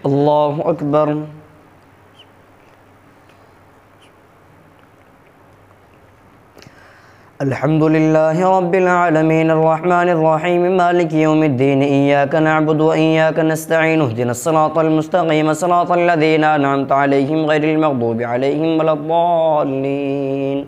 الله أكبر. الحمد لله رب العالمين الرحمن الرحيم مالك يوم الدين إياك نعبد وإياك نستعين اهدنا الصراط المستقيم صراط الذين أنعمت عليهم غير المغضوب عليهم ولا الضالين.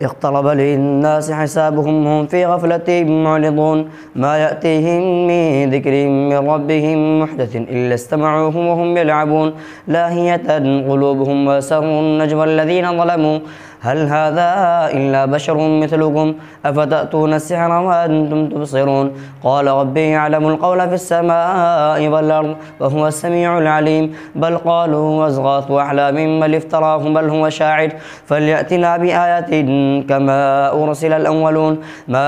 اقترب للناس حسابهم وهم في غفلة معرضون ما يأتيهم من ذكر من ربهم محدث إلا استمعوه وهم يلعبون لاهية قلوبهم وأسروا النجوى الذين ظلموا هل هذا إلا بشر مثلكم أفتأتون السحر وأنتم تبصرون قال ربي يعلم القول في السماء والأرض وهو السميع العليم بل قالوا أضغاث أحلام بل افتراه بل هو شاعر فليأتنا بآية كما أرسل الأولون ما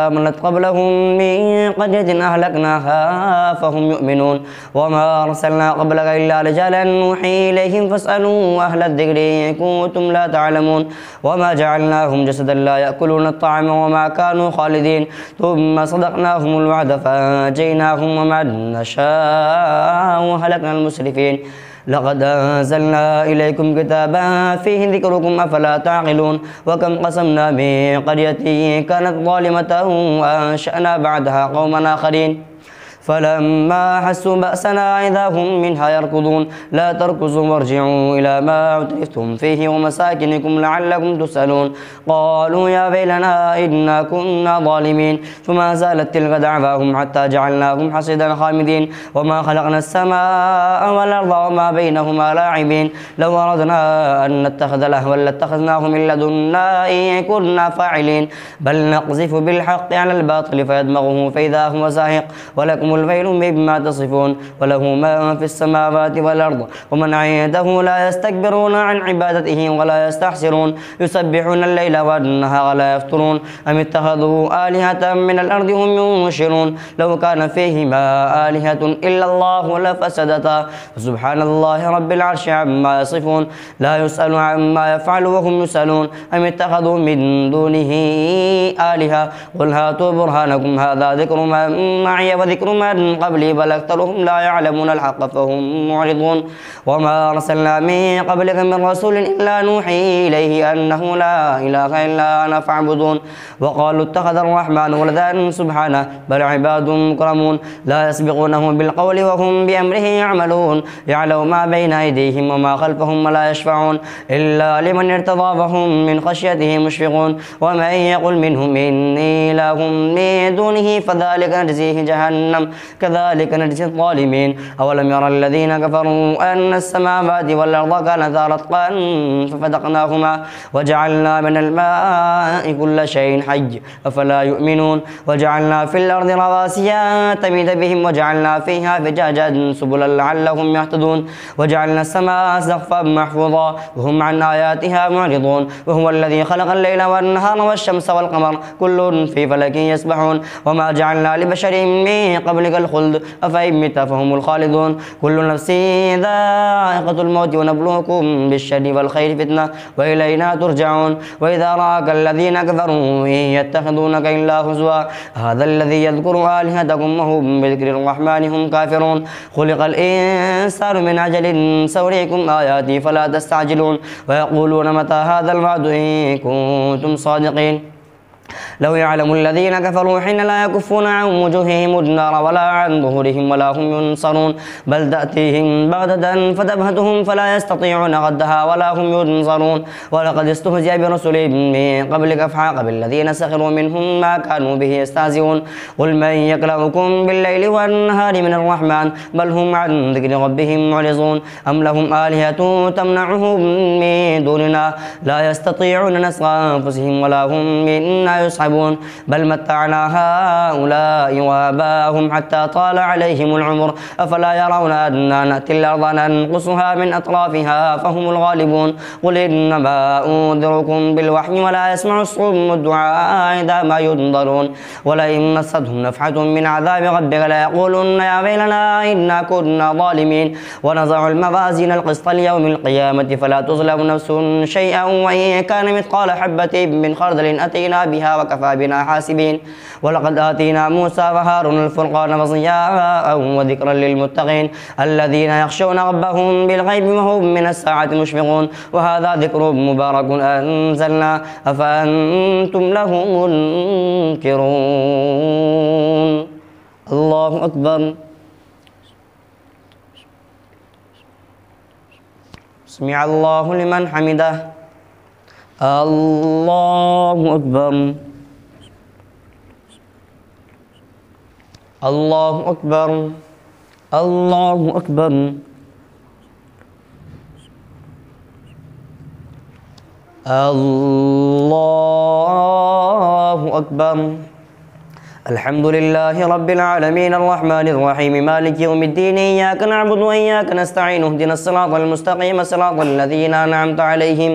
آمنت قبلهم من قرية أهلكناها فهم يؤمنون وما أرسلنا قبلك إلا رجالا نوحي إليهم فاسألوا أهل الذكر إن كنتم لا تعلمون وما جعلناهم جسدا لا يأكلون الطعام وما كانوا خالدين ثم صدقناهم الوعد فأنجيناهم وما نشاء وهلكنا المسرفين لقد أنزلنا إليكم كتابا فيه ذكركم أفلا تعقلون وكم قسمنا من قرية كانت ظالمة وأنشأنا بعدها قوما آخرين فلما أحسوا بأسنا إذا هم منها يركضون لا تركضوا وارجعوا إلى ما أترفتم فيه ومساكنكم لعلكم تسألون قالوا يا ويلنا إنا كنا ظالمين فما زالت تلك دعواهم حتى جعلناهم حصيدا خامدين وما خلقنا السماء والأرض وما بينهما لاعبين لو أردنا أن نتخذ لهوا لاتخذناه من لدنا إن كنا فاعلين بل نقذف بالحق على الباطل فيدمغه فإذا هو زاهق ولكم الويل مما تصفون وله ما في السماوات والأرض ومن عنده لا يستكبرون عن عبادته ولا يستحسرون يسبحون الليل والنهار لا يفترون أم اتخذوا آلهة من الأرض هم ينشرون لو كان فيهما آلهة إلا الله لفسدتا سبحان الله رب العرش عما يصفون لا يسأل عما يفعل وهم يسألون أم اتخذوا من دونه آلهة قل هاتوا برهانكم هذا ذكر من معي وذكر من قبلي بل أكثرهم لا يعلمون الحق فهم معرضون وما أرسلنا من قبلك من رسول إلا نوحي إليه أنه لا إله إلا أنا فاعبدون وقالوا اتخذ الرحمن ولدا سبحانه بل عباد مكرمون لا يسبقونه بالقول وهم بأمره يعملون يعلم ما بين أيديهم وما خلفهم ولا يشفعون إلا لمن ارتضى فهم من خشيته مشفقون ومن يقل منهم إني إله من دونه فذلك نجزيه جهنم كذلك نجزي الظالمين أولم يرى الذين كفروا أن السماوات والأرض كانتا رتقا ففتقناهما وجعلنا من الماء كل شيء حي أفلا يؤمنون وجعلنا في الأرض رواسي تميد بهم وجعلنا فيها فجاجا سبلا لعلهم يهتدون وجعلنا السماء سقفا محفوظا وهم عن آياتها معرضون وهو الذي خلق الليل والنهار والشمس والقمر كل في فلك يسبحون وما جعلنا لبشر من قبلك الخلد أفإن مت فهم الخالدون كل نفس ذائقة الموت ونبلوكم بالشر والخير فتنة وإلينا ترجعون وإذا رآك الذين كفروا إن يتخذونك إلا هزوا هذا الذي يذكر آلهتكم وهم بذكر الرحمن هم كافرون خلق الإنسان من عجل سأريكم آياتي فلا تستعجلون ويقولون متى هذا الوعد إن كنتم صادقين لو يعلم الذين كفروا حين لا يكفون عن وجوههم النار ولا عن ظهورهم ولا هم ينصرون بل تأتيهم بغتة فتبهتهم فلا يستطيعون ردها ولا هم ينظرون ولقد استهزئ برسل من قبلك فحاق بالذين سخروا منهم ما كانوا به يستهزئون قل من يكلؤكم بالليل والنهار من الرحمن بل هم عن ذكر ربهم معرضون أم لهم آلهة تمنعهم من دوننا لا يستطيعون نصر أنفسهم ولا هم منا يصحبون بل متعنا هؤلاء وآباءهم حتى طال عليهم العمر أفلا يرون أنا نأتي الأرض ننقصها من أطرافها فهم الغالبون قل إنما أنذركم بالوحي ولا يسمع الصم الدعاء إذا ما ينظرون ولئن مستهم نفحة من عذاب ربك ليقولن يا ويلنا إنا كنا ظالمين ونضع الموازين القسط ليوم القيامة فلا تظلم نفس شيئا وإن كان مثقال حبة من خردل أتينا بها فيها وكفى بنا حاسبين. ولقد آتينا موسى وهارون الفرقان وضياء وذكرا للمتقين الذين يخشون ربهم بالغيب وهم من الساعة مشفقون. وهذا ذكر مبارك أنزلنا أفأنتم له منكرون. الله أكبر. سمع الله لمن حمده. الله أكبر. الله أكبر. الله أكبر. الله أكبر. الحمد لله رب العالمين الرحمن الرحيم مالك يوم الدين إياك نعبد وإياك نستعين اهدنا الصراط المستقيم صراط الذين أنعمت عليهم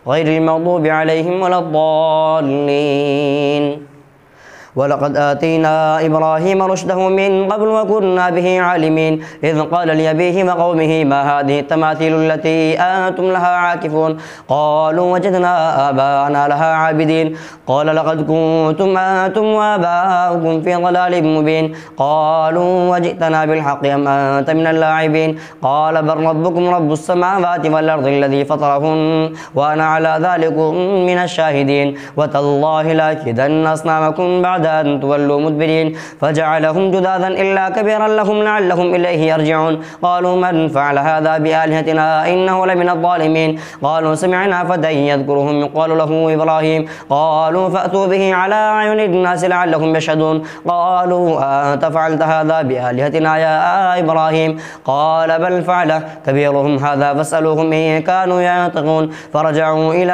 غير المغضوب عليهم ولا الضالين. ولقد آتينا إبراهيم رشده من قبل وكنا به عالمين إذ قال لأبيه وقومه ما هذه التماثيل التي أنتم لها عاكفون قالوا وجدنا آباءنا لها عابدين قال لقد كنتم أنتم وآباؤكم في ضلال مبين قالوا وجئتنا بالحق أم أنت من اللاعبين قال بل ربكم رب السماوات والأرض الذي فطرهن وأنا على ذلك من الشاهدين وتالله لأكيدن أصنامكم بعد أن تولوا مدبرين فجعلهم جذاذا إلا كبيرا لهم لعلهم إليه يرجعون قالوا من فعل هذا بآلهتنا إنه لمن الظالمين قالوا سمعنا فتى يذكرهم يقال له إبراهيم قالوا فأتوا به على أعين الناس لعلهم يشهدون قالوا أنت فعلت هذا بآلهتنا يا إبراهيم قال بل فعله كبيرهم هذا فاسألوهم إن كانوا ينطقون فرجعوا إلى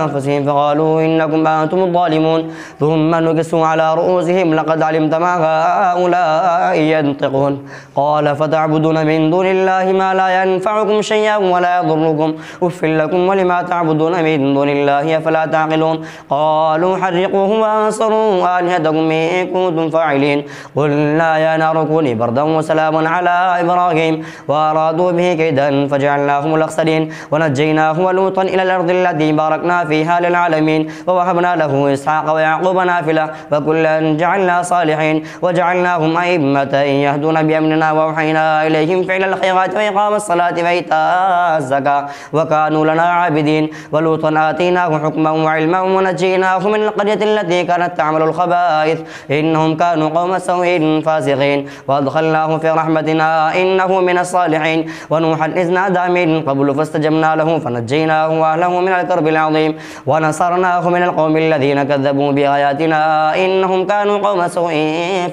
أنفسهم فقالوا إنكم أنتم الظالمون ثم نكسوا على رؤوسهم لقد علمت ما هؤلاء ينطقون قال فتعبدون من دون الله ما لا ينفعكم شيئا ولا يضركم أف لكم ولما تعبدون من دون الله أفلا تعقلون قالوا حرقوه وانصروا آلهتكم إن كنتم فاعلين قلنا يا نار كوني بردا وسلاما على إبراهيم وأرادوا به كيدا فجعلناهم الأخسرين ونجيناه ولوطا إلى الأرض التي باركنا فيها للعالمين ووهبنا له إسحاق ويعقوب نافلة وكلا جعلنا صالحين وجعلناهم أئمة يهدون بأمرنا وأوحينا إليهم فعل الخيرات وإقام الصلاة وإيتاء الزكاة وكانوا لنا عابدين ولوطا آتيناه حكما وعلما ونجيناه من القرية التي كانت تعمل الخبائث إنهم كانوا قوم سوء فاسقين وأدخلناه في رحمتنا إنه من الصالحين ونوحا إذ نادى من قبل فاستجبنا له فنجيناه وأهله من الكرب العظيم ونصرناه من القوم الذين كذبوا بآياتنا إنهم كانوا قوم سوء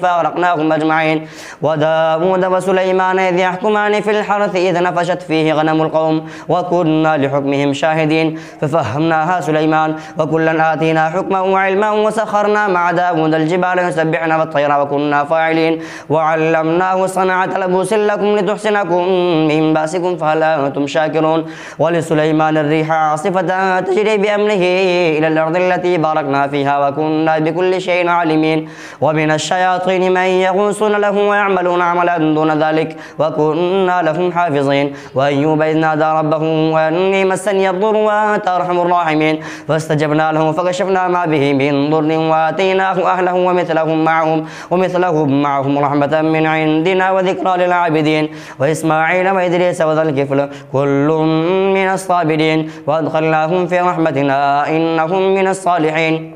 فأغرقناهم أجمعين وداود وسليمان إذ يحكمان في الحرث إذ نفشت فيه غنم القوم وكنا لحكمهم شاهدين ففهمناها سليمان وكلا آتينا حكما وعلما وسخرنا مع داود الجبال يسبحن والطير وكنا فاعلين وعلمناه صنعة لبوس لكم لتحسنكم من بأسكم فهل أنتم شاكرون ولسليمان الريح عاصفة تجري بأمره إلى الأرض التي باركنا فيها وكنا بكل شيء عالمين ومن الشياطين من يغوصون له ويعملون عملا دون ذلك وكنا لهم حافظين وأيوب إذ نادى ربه وأني مسني الضر وأنت أرحم الراحمين فاستجبنا له فكشفنا ما به من ضر وآتيناه أهله ومثلهم معهم رحمة من عندنا وذكرى للعابدين وإسماعيل وإدريس وذا الكفل كل من الصابرين وأدخلناهم في رحمتنا إنهم من الصالحين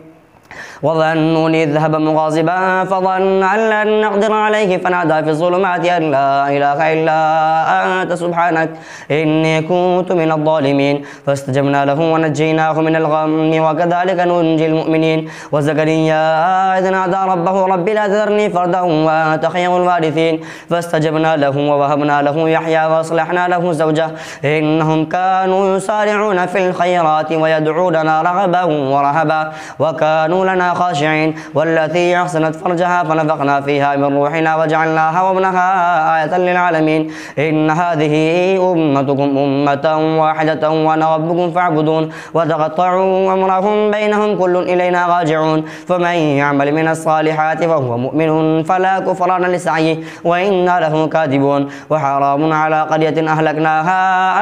وظنون إذ ذهب مغاضبا فظن أن لن نقدر عليه فنادى في الظلمات أن لا إله إلا أنت سبحانك إني كنت من الظالمين فاستجبنا له ونجيناه من الغم وكذلك ننجي المؤمنين وزكريا إذ نادى ربه رب لا تذرني فردا وأنت خير الوارثين فاستجبنا له ووهبنا له يحيى وأصلحنا له زوجه إنهم كانوا يسارعون في الخيرات ويدعوننا رغبا ورهبا وكانوا لنا خاشعين والتي أحسنت فرجها فنفخنا فيها من روحنا وجعلناها وابنها آية للعالمين إن هذه أمتكم أمة واحدة وأنا ربكم فاعبدون وتقطعوا أمرهم بينهم كل إلينا راجعون فمن يعمل من الصالحات وهو مؤمن فلا كفران لسعيه وإنا له كاذبون وحرام على قرية أهلكناها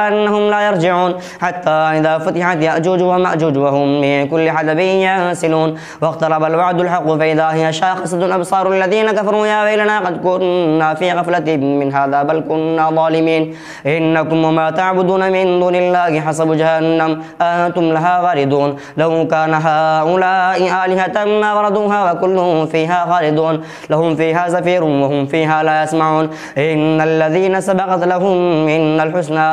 أنهم لا يرجعون حتى إذا فتحت يأجوج ومأجوج وهم من كل حدب ينسلون واقترب الوعد الحق فإذا هي شاخصة أبصار الذين كفروا يا ويلنا قد كنا في غفلة من هذا بل كنا ظالمين إنكم وما تعبدون من دون الله حسب جهنم أنتم لها واردون لو كان هؤلاء آلهة ما وردوها وكلهم فيها خالدون لهم فيها زفير وهم فيها لا يسمعون إن الذين سبقت لهم من الحسنى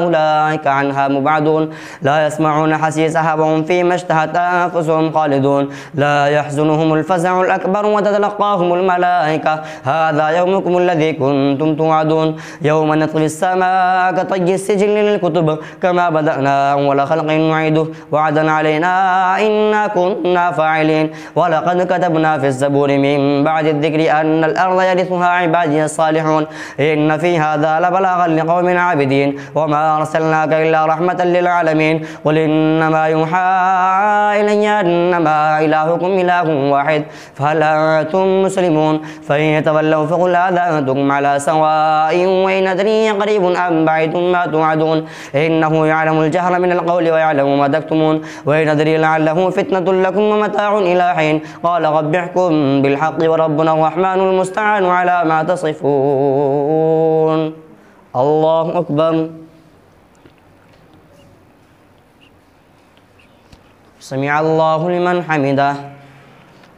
أولئك عنها مبعدون لا يسمعون حسيسها وهم فيما اشتهت أنفسهم خالدون لا يحزنهم الفزع الأكبر وتتلقاهم الملائكة هذا يومكم الذي كنتم توعدون يوم نطوي السماء كطي السجل للكتب كما بدأنا أول خلق نعيده وعدا علينا إنا كنا فاعلين ولقد كتبنا في الزبور من بعد الذكر أن الأرض يرثها عبادي الصالحون إن في هذا لبلاغا لقوم عابدين وما أرسلناك إلا رحمة للعالمين قل إنما يوحى إلي أنما إلهكم إله واحد فهل أنتم مسلمون فإن يتولوا فقل آذنتكم على سواء وإن أدري قريب أم بعيد ما توعدون إنه يعلم الجهر من القول ويعلم ما تكتمون وإن أدري لعله فتنة لكم ومتاع إلى حين قال رب احكم بالحق وربنا الرحمن المستعان على ما تصفون الله أكبر سمع الله لمن حمده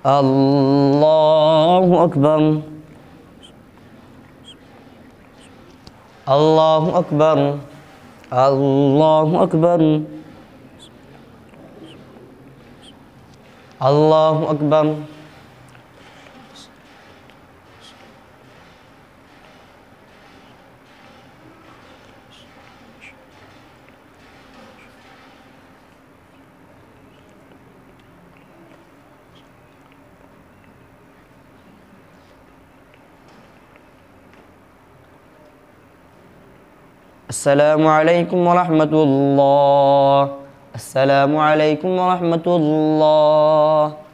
الله أكبر الله أكبر الله أكبر الله أكبر السلام عليكم ورحمة الله السلام عليكم ورحمة الله